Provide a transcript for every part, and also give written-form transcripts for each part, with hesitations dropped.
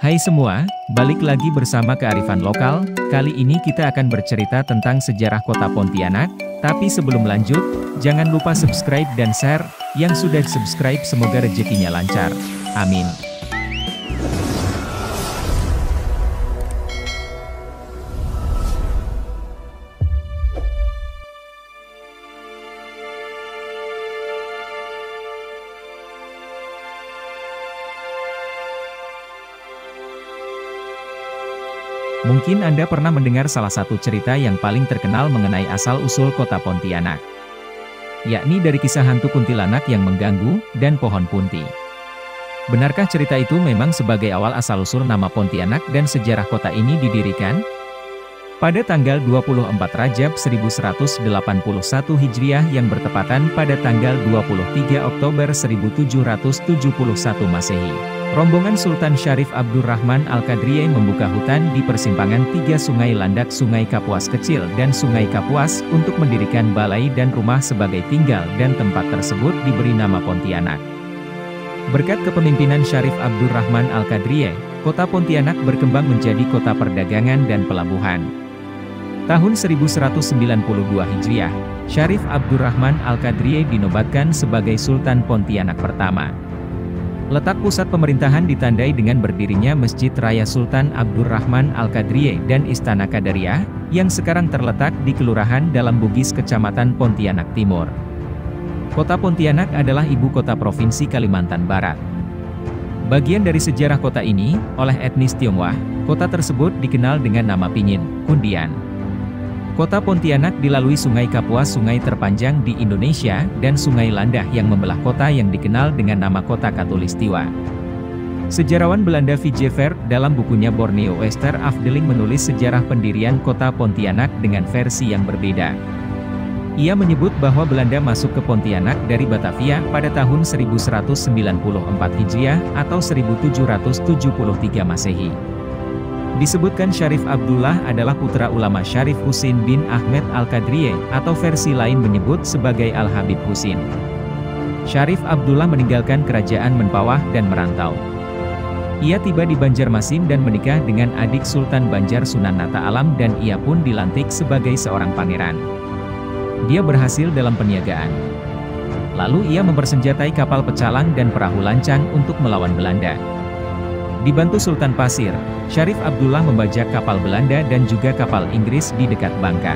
Hai semua, balik lagi bersama Kearifan Lokal. Kali ini kita akan bercerita tentang sejarah kota Pontianak. Tapi sebelum lanjut, jangan lupa subscribe dan share. Yang sudah subscribe semoga rezekinya lancar. Amin. Mungkin Anda pernah mendengar salah satu cerita yang paling terkenal mengenai asal-usul kota Pontianak. Yakni dari kisah hantu kuntilanak yang mengganggu, dan pohon punti. Benarkah cerita itu memang sebagai awal asal-usul nama Pontianak dan sejarah kota ini didirikan? Pada tanggal 24 Rajab 1181 Hijriah yang bertepatan pada tanggal 23 Oktober 1771 Masehi. Rombongan Sultan Syarif Abdurrahman Al-Qadriye membuka hutan di persimpangan tiga sungai landak Sungai Kapuas Kecil dan Sungai Kapuas untuk mendirikan balai dan rumah sebagai tinggal dan tempat tersebut diberi nama Pontianak. Berkat kepemimpinan Syarif Abdurrahman Al-Qadriye, kota Pontianak berkembang menjadi kota perdagangan dan pelabuhan. Tahun 1192 Hijriah, Syarif Abdurrahman Al-Qadriye dinobatkan sebagai Sultan Pontianak pertama. Letak pusat pemerintahan ditandai dengan berdirinya Masjid Raya Sultan Abdurrahman Al-Qadriye dan Istana Qadariyah, yang sekarang terletak di Kelurahan Dalam Bugis Kecamatan Pontianak Timur. Kota Pontianak adalah ibu kota Provinsi Kalimantan Barat. Bagian dari sejarah kota ini, oleh etnis Tionghoa, kota tersebut dikenal dengan nama Pingin, Kundian. Kota Pontianak dilalui Sungai Kapuas, sungai terpanjang di Indonesia, dan Sungai Landah yang membelah kota yang dikenal dengan nama Kota Khatulistiwa. Sejarawan Belanda V. J. Ver dalam bukunya Borneo Wester Afdeling menulis sejarah pendirian kota Pontianak dengan versi yang berbeda. Ia menyebut bahwa Belanda masuk ke Pontianak dari Batavia pada tahun 1194 Hijriah atau 1773 Masehi. Disebutkan Syarif Abdullah adalah putra ulama Syarif Husin bin Ahmed Al-Qadriye, atau versi lain menyebut sebagai Al-Habib Husin. Syarif Abdullah meninggalkan kerajaan Mempawah dan merantau. Ia tiba di Banjarmasin dan menikah dengan adik Sultan Banjar Sunan Nata Alam dan ia pun dilantik sebagai seorang pangeran. Dia berhasil dalam perniagaan. Lalu ia mempersenjatai kapal pecalang dan perahu lancang untuk melawan Belanda. Dibantu Sultan Pasir, Syarif Abdullah membajak kapal Belanda dan juga kapal Inggris di dekat Bangka.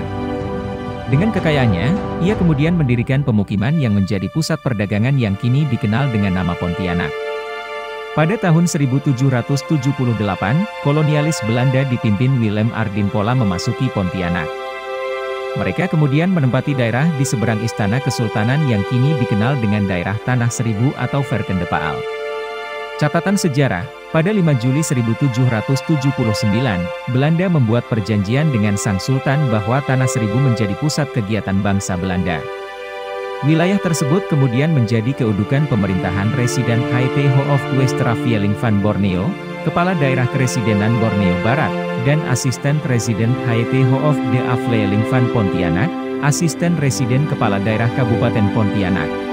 Dengan kekayaannya, ia kemudian mendirikan pemukiman yang menjadi pusat perdagangan yang kini dikenal dengan nama Pontianak. Pada tahun 1778, kolonialis Belanda dipimpin Willem Ardinpola memasuki Pontianak. Mereka kemudian menempati daerah di seberang Istana Kesultanan yang kini dikenal dengan daerah Tanah Seribu atau Verkendepaal. Catatan sejarah, pada 5 Juli 1779, Belanda membuat perjanjian dengan Sang Sultan bahwa Tanah Seribu menjadi pusat kegiatan bangsa Belanda. Wilayah tersebut kemudian menjadi kedudukan pemerintahan Residen Haite Ho of Westerafieling van Borneo, Kepala Daerah Keresidenan Borneo Barat, dan Asisten Residen Haite Ho of de Afleeling van Pontianak, Asisten Residen Kepala Daerah Kabupaten Pontianak.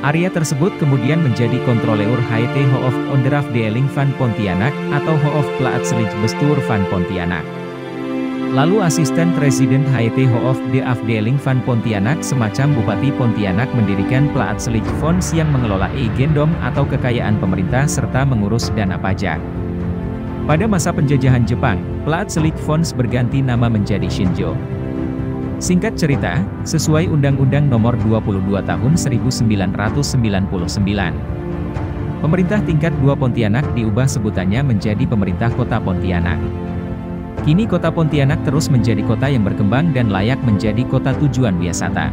Area tersebut kemudian menjadi Kontroleur Haite Ho of Onderafdeling van Pontianak, atau Ho of Plaatselijk Bestuur van Pontianak. Lalu Asisten Residen Haite Ho of de Afdeling van Pontianak semacam Bupati Pontianak mendirikan Plaatselijk Fonds yang mengelola eigendom atau kekayaan pemerintah serta mengurus dana pajak. Pada masa penjajahan Jepang, Plaatselijk Fonds berganti nama menjadi Shinjo. Singkat cerita, sesuai Undang-Undang Nomor 22 Tahun 1999, pemerintah tingkat 2 Pontianak diubah sebutannya menjadi Pemerintah Kota Pontianak. Kini Kota Pontianak terus menjadi kota yang berkembang dan layak menjadi kota tujuan wisata.